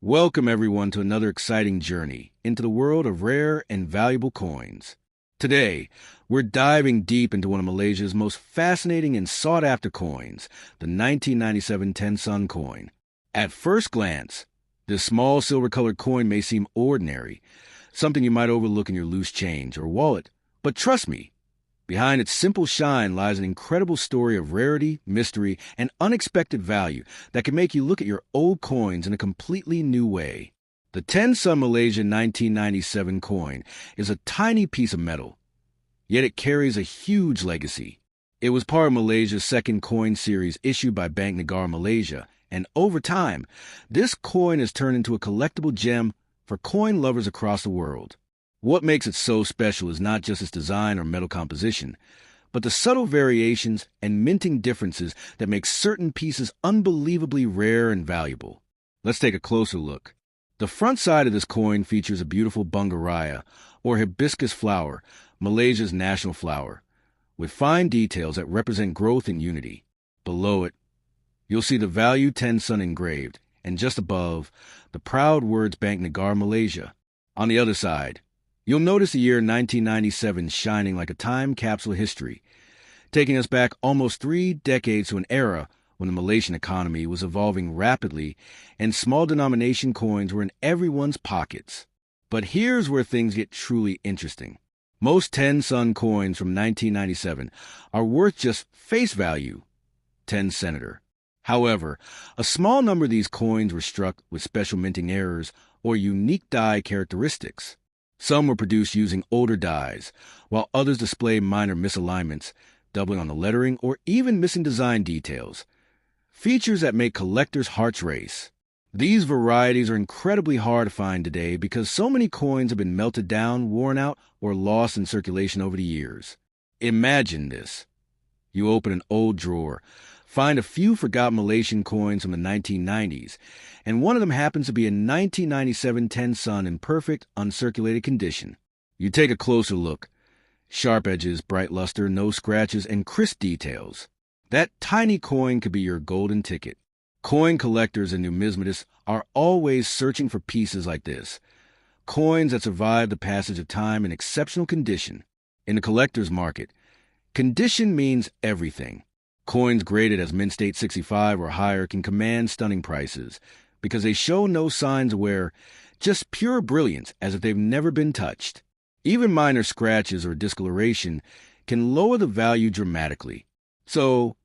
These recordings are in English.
Welcome everyone to another exciting journey into the world of rare and valuable coins. Today, we're diving deep into one of Malaysia's most fascinating and sought-after coins, the 1997 10 Sun coin. At first glance, this small silver-colored coin may seem ordinary, something you might overlook in your loose change or wallet. But trust me, behind its simple shine lies an incredible story of rarity, mystery, and unexpected value that can make you look at your old coins in a completely new way. The 10 Sun Malaysia 1997 coin is a tiny piece of metal, yet it carries a huge legacy. It was part of Malaysia's second coin series issued by Bank Negara Malaysia, and over time, this coin has turned into a collectible gem for coin lovers across the world. What makes it so special is not just its design or metal composition, but the subtle variations and minting differences that make certain pieces unbelievably rare and valuable. Let's take a closer look. The front side of this coin features a beautiful bungaraya, or hibiscus flower, Malaysia's national flower, with fine details that represent growth and unity. Below it, you'll see the value 10 Sun engraved, and just above, the proud words Bank Negara Malaysia. On the other side, you'll notice the year 1997 shining like a time capsule of history, taking us back almost 3 decades to an era when the Malaysian economy was evolving rapidly and small denomination coins were in everyone's pockets. But here's where things get truly interesting. Most 10 Sun coins from 1997 are worth just face value, 10 senator. However, a small number of these coins were struck with special minting errors or unique die characteristics. Some were produced using older dies, while others display minor misalignments, doubling on the lettering, or even missing design details. Features that make collectors' hearts race. These varieties are incredibly hard to find today because so many coins have been melted down, worn out, or lost in circulation over the years. Imagine this. You open an old drawer, find a few forgotten Malaysian coins from the 1990s, and one of them happens to be a 1997 10 Sun in perfect, uncirculated condition. You take a closer look. Sharp edges, bright luster, no scratches, and crisp details. That tiny coin could be your golden ticket. Coin collectors and numismatists are always searching for pieces like this. Coins that survive the passage of time in exceptional condition. In the collector's market, condition means everything. Coins graded as mint state 65 or higher can command stunning prices because they show no signs of wear, just pure brilliance as if they've never been touched. Even minor scratches or discoloration can lower the value dramatically. So,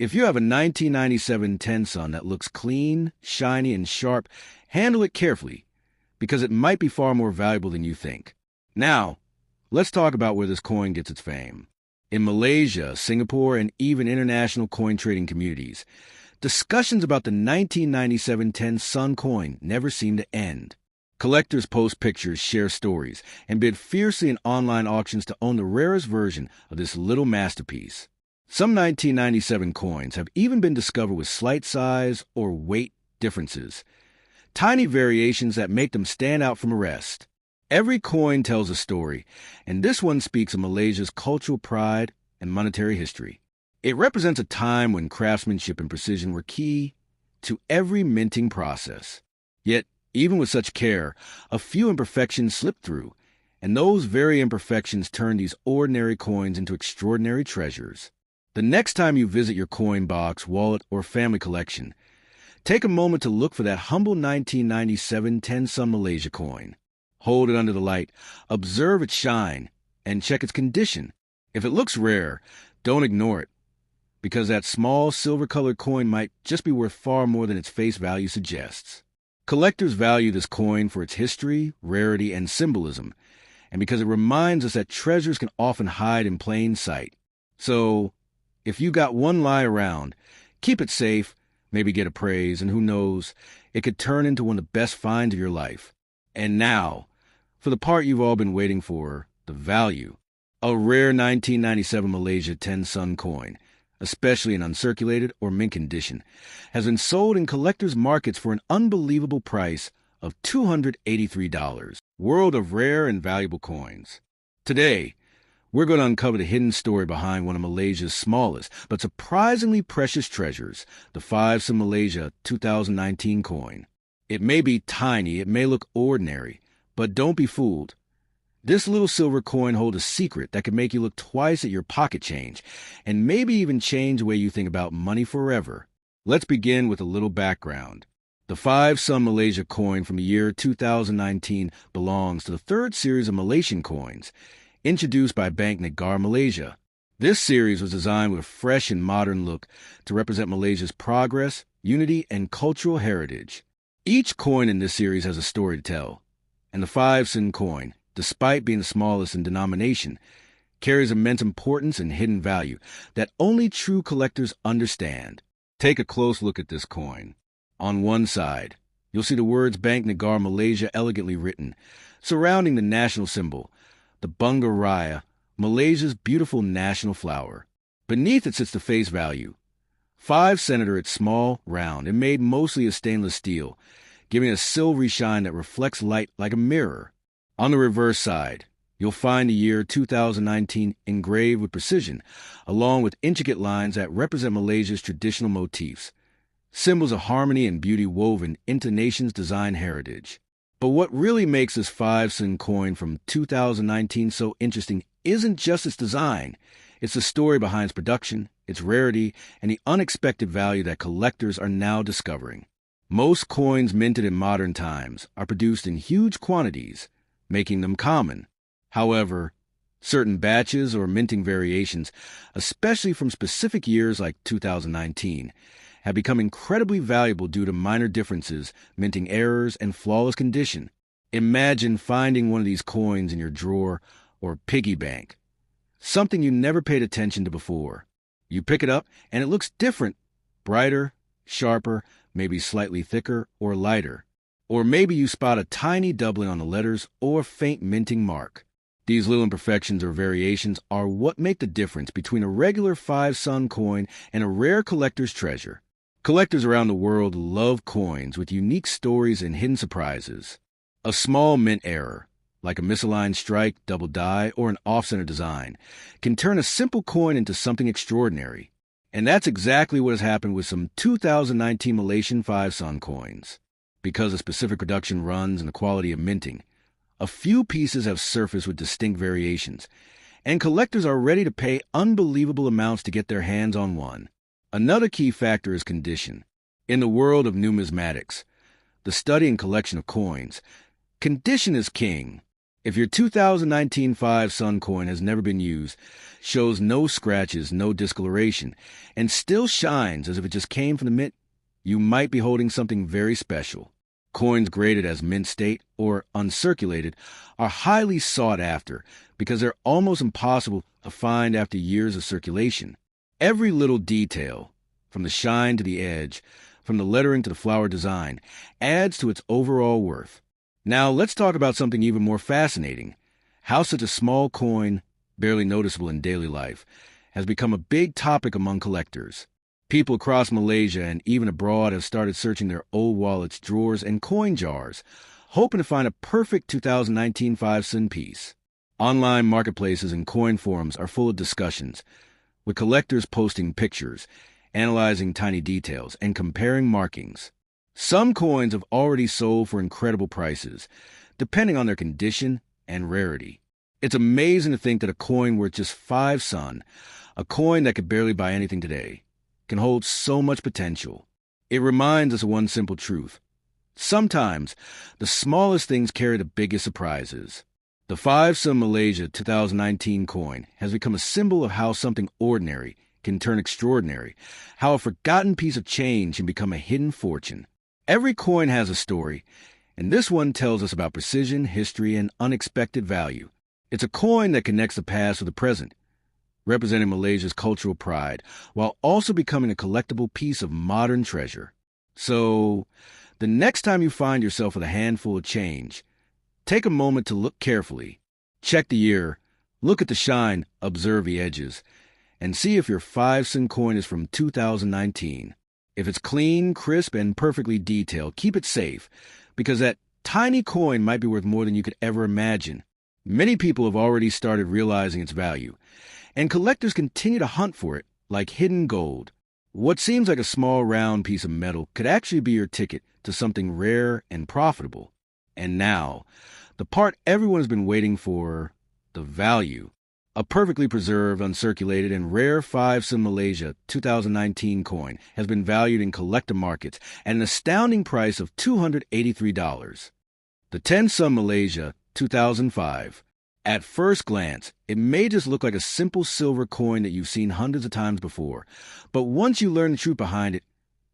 if you have a 1997 10 Sun that looks clean, shiny, and sharp, handle it carefully because it might be far more valuable than you think. Now, let's talk about where this coin gets its fame. In Malaysia, Singapore, and even international coin trading communities, discussions about the 1997 10 Sun coin never seem to end. Collectors post pictures, share stories, and bid fiercely in online auctions to own the rarest version of this little masterpiece. Some 1997 coins have even been discovered with slight size or weight differences, tiny variations that make them stand out from the rest. Every coin tells a story, and this one speaks of Malaysia's cultural pride and monetary history. It represents a time when craftsmanship and precision were key to every minting process. Yet, even with such care, a few imperfections slip through, and those very imperfections turn these ordinary coins into extraordinary treasures. The next time you visit your coin box, wallet, or family collection, take a moment to look for that humble 1997 10 Sun Malaysia coin. Hold it under the light, observe its shine, and check its condition. If it looks rare, don't ignore it, because that small silver-colored coin might just be worth far more than its face value suggests. Collectors value this coin for its history, rarity, and symbolism, and because it reminds us that treasures can often hide in plain sight. So, if you got one lie around, keep it safe, maybe get appraised, and who knows, it could turn into one of the best finds of your life. And now, for the part you've all been waiting for, the value. A rare 1997 Malaysia 10 Sun coin, especially in uncirculated or mint condition, has been sold in collectors' markets for an unbelievable price of $283. World of rare and valuable coins. Today, we're going to uncover the hidden story behind one of Malaysia's smallest but surprisingly precious treasures, the 5 Sun Malaysia 2019 coin. It may be tiny, it may look ordinary, but don't be fooled. This little silver coin holds a secret that could make you look twice at your pocket change, and maybe even change the way you think about money forever. Let's begin with a little background. The 5 Sun Malaysia coin from the year 2019 belongs to the third series of Malaysian coins, introduced by Bank Negara Malaysia. This series was designed with a fresh and modern look to represent Malaysia's progress, unity, and cultural heritage. Each coin in this series has a story to tell, and the 5 Sen coin, despite being the smallest in denomination, carries immense importance and hidden value that only true collectors understand. Take a close look at this coin. On one side, you'll see the words Bank Negara Malaysia elegantly written, surrounding the national symbol, the Bunga Raya, Malaysia's beautiful national flower. Beneath it sits the face value. 5 Senator, it's small, round, and made mostly of stainless steel, giving a silvery shine that reflects light like a mirror. On the reverse side, you'll find the year 2019 engraved with precision, along with intricate lines that represent Malaysia's traditional motifs, symbols of harmony and beauty woven into the nation's design heritage. But what really makes this 5 Sen coin from 2019 so interesting isn't just its design. It's the story behind its production, its rarity, and the unexpected value that collectors are now discovering. Most coins minted in modern times are produced in huge quantities, making them common. However, certain batches or minting variations, especially from specific years like 2019, have become incredibly valuable due to minor differences, minting errors, and flawless condition. Imagine finding one of these coins in your drawer or piggy bank, something you never paid attention to before. You pick it up, and it looks different, brighter, sharper, maybe slightly thicker or lighter. Or maybe you spot a tiny doubling on the letters or faint minting mark. These little imperfections or variations are what make the difference between a regular 5 Sen coin and a rare collector's treasure. Collectors around the world love coins with unique stories and hidden surprises. A small mint error, like a misaligned strike, double die, or an off-center design, can turn a simple coin into something extraordinary. And that's exactly what has happened with some 2019 Malaysian 5 Sen coins. Because of specific production runs and the quality of minting, a few pieces have surfaced with distinct variations, and collectors are ready to pay unbelievable amounts to get their hands on one. Another key factor is condition. In the world of numismatics, the study and collection of coins, condition is king. If your 2019 5 Sen coin has never been used, shows no scratches, no discoloration, and still shines as if it just came from the mint, you might be holding something very special. Coins graded as mint state or uncirculated are highly sought after because they're almost impossible to find after years of circulation. Every little detail, from the shine to the edge, from the lettering to the flower design, adds to its overall worth. Now let's talk about something even more fascinating: how such a small coin, barely noticeable in daily life, has become a big topic among collectors. People across Malaysia and even abroad have started searching their old wallets, drawers, and coin jars, hoping to find a perfect 2019 5 Sen piece. Online marketplaces and coin forums are full of discussions, with collectors posting pictures, analyzing tiny details, and comparing markings. Some coins have already sold for incredible prices, depending on their condition and rarity. It's amazing to think that a coin worth just 5 Sen, a coin that could barely buy anything today, can hold so much potential. It reminds us of one simple truth: sometimes the smallest things carry the biggest surprises. The 5 Sen Malaysia 2019 coin has become a symbol of how something ordinary can turn extraordinary, how a forgotten piece of change can become a hidden fortune. Every coin has a story, and this one tells us about precision, history, and unexpected value. It's a coin that connects the past with the present, representing Malaysia's cultural pride, while also becoming a collectible piece of modern treasure. So, the next time you find yourself with a handful of change, take a moment to look carefully. Check the year, look at the shine, observe the edges, and see if your 5 Sen coin is from 2019. If it's clean, crisp, and perfectly detailed, keep it safe, because that tiny coin might be worth more than you could ever imagine. Many people have already started realizing its value, and collectors continue to hunt for it like hidden gold. What seems like a small round piece of metal could actually be your ticket to something rare and profitable. And now, the part everyone has been waiting for, the value. A perfectly preserved, uncirculated, and rare 5 Sen Malaysia 2019 coin has been valued in collector markets at an astounding price of $283. The 10 Sen Malaysia 2005. At first glance, it may just look like a simple silver coin that you've seen hundreds of times before, but once you learn the truth behind it,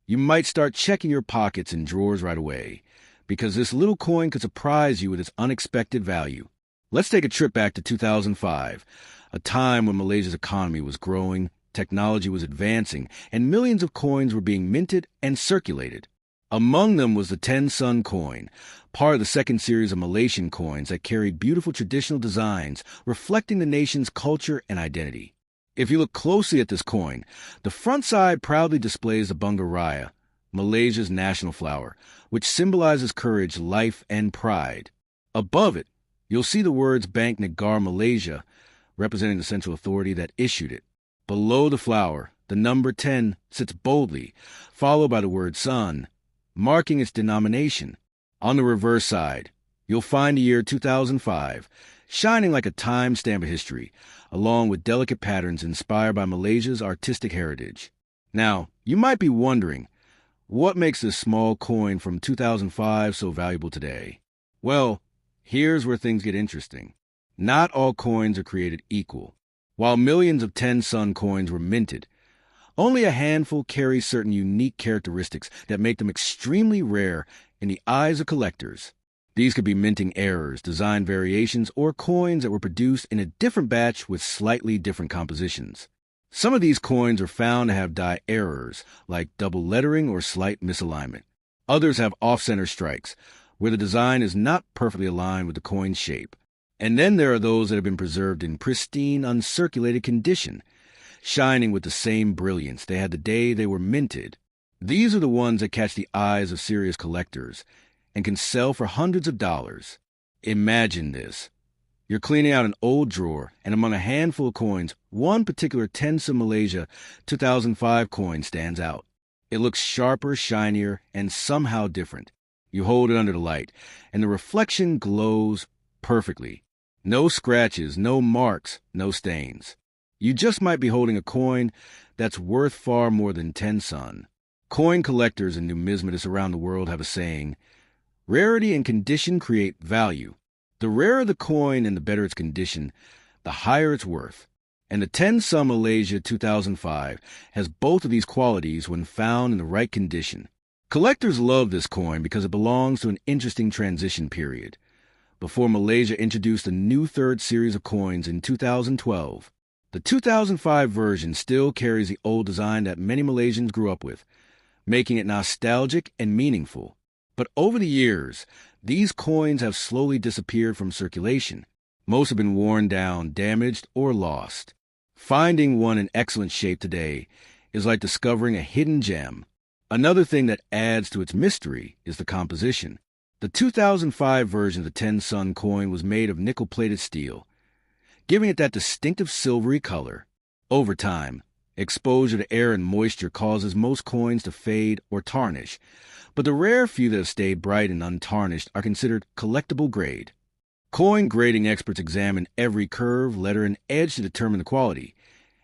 you might start checking your pockets and drawers right away, because this little coin could surprise you with its unexpected value. Let's take a trip back to 2005, a time when Malaysia's economy was growing, technology was advancing, and millions of coins were being minted and circulated. Among them was the 10 Sen coin, part of the second series of Malaysian coins that carried beautiful traditional designs reflecting the nation's culture and identity. If you look closely at this coin, the front side proudly displays the Bunga Raya, Malaysia's national flower, which symbolizes courage, life, and pride. Above it, you'll see the words Bank Negara Malaysia, representing the central authority that issued it. Below the flower, the number 10 sits boldly, followed by the word Sen, marking its denomination. On the reverse side, you'll find the year 2005, shining like a time-stamp of history, along with delicate patterns inspired by Malaysia's artistic heritage. Now, you might be wondering, what makes this small coin from 2005 so valuable today? Well, here's where things get interesting. Not all coins are created equal. While millions of 10 Sen coins were minted, only a handful carry certain unique characteristics that make them extremely rare in the eyes of collectors. These could be minting errors, design variations, or coins that were produced in a different batch with slightly different compositions. Some of these coins are found to have die errors, like double lettering or slight misalignment. Others have off-center strikes, where the design is not perfectly aligned with the coin's shape. And then there are those that have been preserved in pristine, uncirculated condition, shining with the same brilliance they had the day they were minted. These are the ones that catch the eyes of serious collectors and can sell for hundreds of dollars. Imagine this. You're cleaning out an old drawer, and among a handful of coins, one particular 10 Sen Malaysia 2005 coin stands out. It looks sharper, shinier, and somehow different. You hold it under the light, and the reflection glows perfectly. No scratches, no marks, no stains. You just might be holding a coin that's worth far more than 10 Sen. Coin collectors and numismatists around the world have a saying, rarity and condition create value. The rarer the coin and the better its condition, the higher its worth. And the 10 Sen Malaysia 2005 has both of these qualities when found in the right condition. Collectors love this coin because it belongs to an interesting transition period. Before Malaysia introduced a new third series of coins in 2012, the 2005 version still carries the old design that many Malaysians grew up with, making it nostalgic and meaningful. But over the years, these coins have slowly disappeared from circulation. Most have been worn down, damaged, or lost. Finding one in excellent shape today is like discovering a hidden gem. Another thing that adds to its mystery is the composition. The 2005 version of the 10 Sen coin was made of nickel-plated steel, giving it that distinctive silvery color. Over time, exposure to air and moisture causes most coins to fade or tarnish, but the rare few that have stayed bright and untarnished are considered collectible grade. Coin grading experts examine every curve, letter, and edge to determine the quality,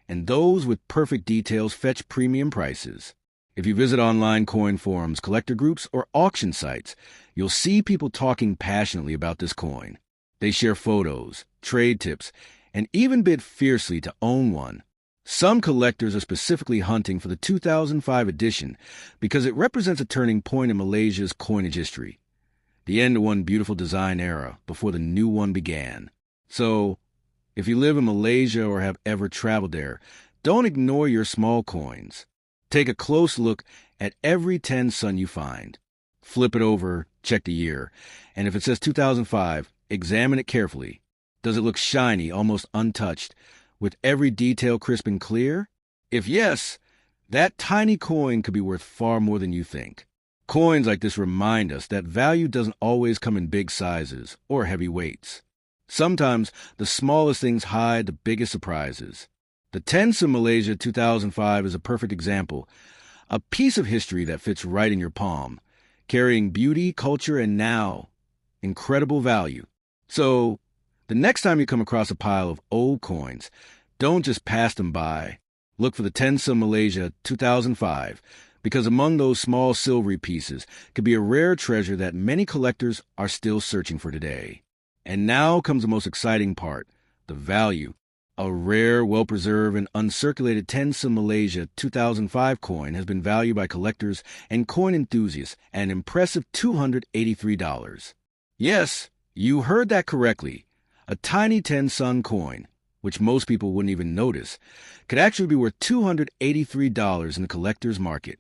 and those with perfect details fetch premium prices. If you visit online coin forums, collector groups, or auction sites, you'll see people talking passionately about this coin. They share photos, trade tips, and even bid fiercely to own one. Some collectors are specifically hunting for the 2005 edition because it represents a turning point in Malaysia's coinage history, the end of one beautiful design era before the new one began. So, if you live in Malaysia or have ever traveled there, don't ignore your small coins. Take a close look at every 10 Sen you find. Flip it over, check the year, and if it says 2005, examine it carefully. Does it look shiny, almost untouched, with every detail crisp and clear? If yes, that tiny coin could be worth far more than you think. Coins like this remind us that value doesn't always come in big sizes or heavy weights. Sometimes the smallest things hide the biggest surprises. The 10 Sen Malaysia 2005 is a perfect example, a piece of history that fits right in your palm, carrying beauty, culture, and now, incredible value. So, the next time you come across a pile of old coins, don't just pass them by. Look for the 10 Sen Malaysia 2005, because among those small silvery pieces could be a rare treasure that many collectors are still searching for today. And now comes the most exciting part, the value. A rare, well-preserved, and uncirculated 10 Sen Malaysia 2005 coin has been valued by collectors and coin enthusiasts at an impressive $283. Yes, you heard that correctly. A tiny 10 Sen coin, which most people wouldn't even notice, could actually be worth $283 in the collector's market.